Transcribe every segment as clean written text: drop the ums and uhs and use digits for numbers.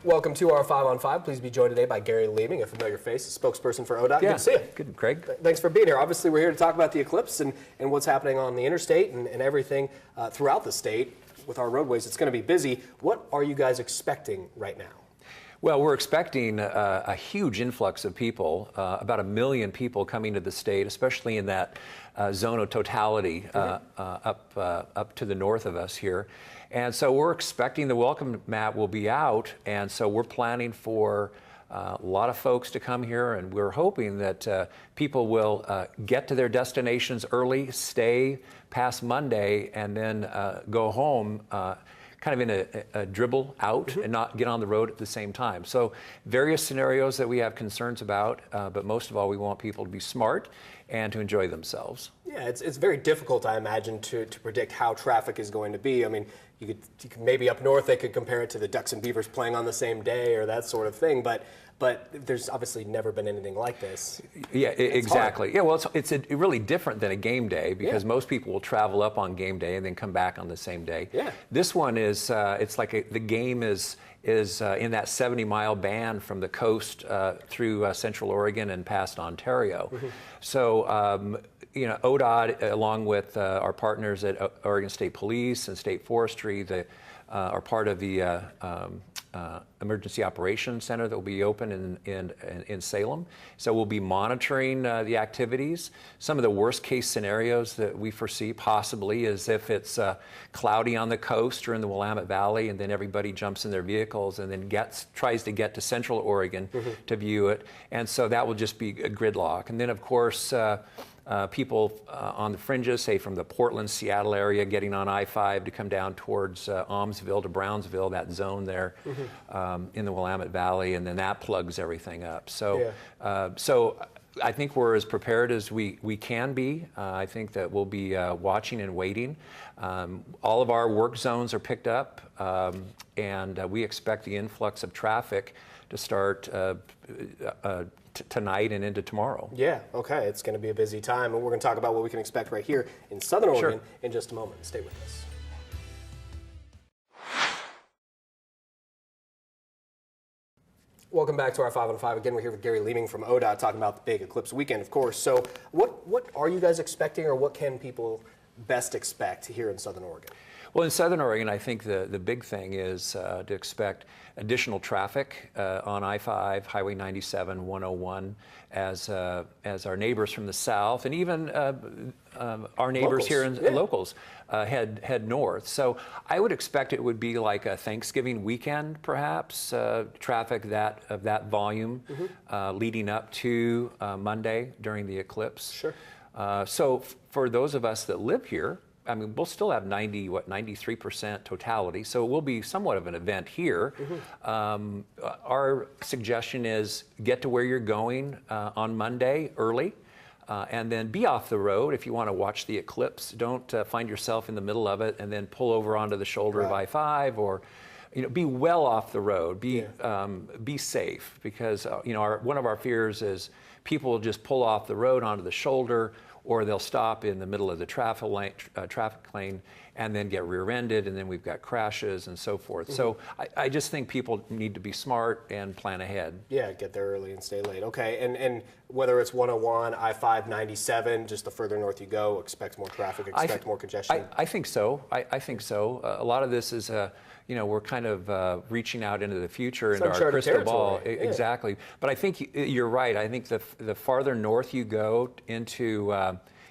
Welcome to our 5 on 5. Please be joined today by Gary Leaming, a familiar face, a spokesperson for ODOT. Yeah. Good to see you. Good, Craig. Thanks for being here. Obviously, we're here to talk about the eclipse and what's happening on the interstate and everything throughout the state with our roadways. It's going to be busy. What are you guys expecting right now? Well, we're expecting a huge influx of people, about 1 million people coming to the state, especially in that zone of totality up to the north of us here. And so we're expecting the welcome mat will be out, and so we're planning for a lot of folks to come here, and we're hoping that people will get to their destinations early, stay past Monday, and then go home kind of in a dribble out and not get on the road at the same time. So various scenarios that we have concerns about, but most of all, we want people to be smart and to enjoy themselves. Yeah, it's very difficult, I imagine, to predict how traffic is going to be. I mean, you could maybe up north they could compare it to the Ducks and Beavers playing on the same day or that sort of thing, but there's obviously never been anything like this. Yeah, exactly. Hard. Yeah, well, it's really different than a game day because most people will travel up on game day and then come back on the same day. Yeah. This one is it's like the game is in that 70-mile band from the coast through Central Oregon and past Ontario. So. ODOT, along with our partners at Oregon State Police and State Forestry, are part of the Emergency Operations Center that will be open in Salem. So we'll be monitoring the activities. Some of the worst case scenarios that we foresee possibly is if it's cloudy on the coast or in the Willamette Valley, and then everybody jumps in their vehicles and then tries to get to Central Oregon to view it. And so that will just be a gridlock. And then, of course, people on the fringes, say from the Portland, Seattle area, getting on I-5 to come down towards Almsville to Brownsville, that zone there in the Willamette Valley, and then that plugs everything up. So, so I think we're as prepared as we can be. I think that we'll be watching and waiting. All of our work zones are picked up, and we expect the influx of traffic to start tonight and into tomorrow. Yeah, okay. It's going to be a busy time, and we're going to talk about what we can expect right here in Southern Oregon in just a moment. Stay with us. Welcome back to our 5 on 5. Again, we're here with Gary Leaming from ODOT talking about the big eclipse weekend, of course. So what are you guys expecting, or what can people best expect here in Southern Oregon? Well, in Southern Oregon, I think the big thing is to expect additional traffic on I-5, Highway 97, 101, as our neighbors from the south and even our neighbors locals. Here in locals head north. So I would expect it would be like a Thanksgiving weekend, perhaps, traffic of that volume leading up to Monday during the eclipse. Sure. So for those of us that live here, I mean, we'll still have 93% totality, so it will be somewhat of an event here. Our suggestion is get to where you're going on Monday early, and then be off the road if you want to watch the eclipse. Don't find yourself in the middle of it and then pull over onto the shoulder of I-5, or be well off the road. Be safe, because one of our fears is people will just pull off the road onto the shoulder, or they'll stop in the middle of the traffic lane and then get rear-ended, and then we've got crashes and so forth. So I just think people need to be smart and plan ahead. Yeah, get there early and stay late. Okay, and whether it's 101, I-5, 97, just the further north you go, expect more traffic, expect more congestion? I think so. I think so. A lot of this is we're kind of reaching out into the future, into our crystal ball. Exactly. But I think you're right. I think the farther north you go into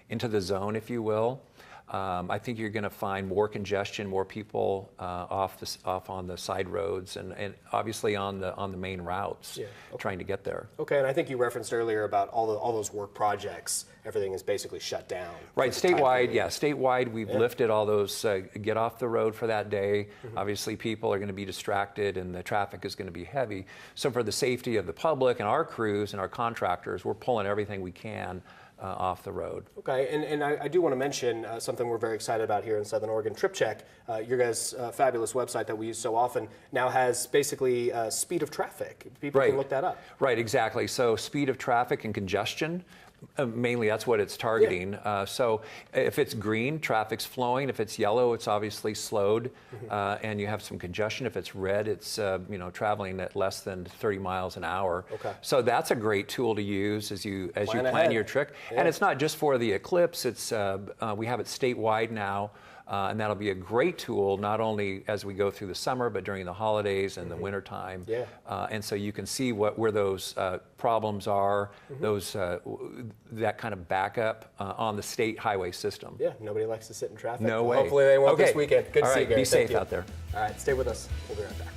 the zone, if you will, I think you're going to find more congestion, more people off on the side roads, and obviously on the main routes, trying to get there. Okay, and I think you referenced earlier about all those work projects. Everything is basically shut down. Right, statewide, statewide we've lifted all those get off the road for that day. Obviously people are going to be distracted and the traffic is going to be heavy. So for the safety of the public and our crews and our contractors, we're pulling everything we can off the road. Okay, and I do want to mention something we're very excited about here in Southern Oregon. TripCheck, your guys' fabulous website that we use so often, now has basically speed of traffic. People can look that up. Right, exactly. So speed of traffic and congestion Mainly, that's what it's targeting. So if it's green, traffic's flowing. If it's yellow, it's obviously slowed, and you have some congestion. If it's red, it's traveling at less than 30 miles an hour. Okay. So that's a great tool to use as you plan ahead. your trip. And it's not just for the eclipse. It's we have it statewide now. And that'll be a great tool, not only as we go through the summer, but during the holidays and the winter time. Yeah. And so you can see where those problems are, those that kind of backup on the state highway system. Yeah, nobody likes to sit in traffic. No Well, way. hopefully they won't Okay. this weekend. Good to All see you, right, Gary. be Thank safe you. out there. All right, stay with us. We'll be right back.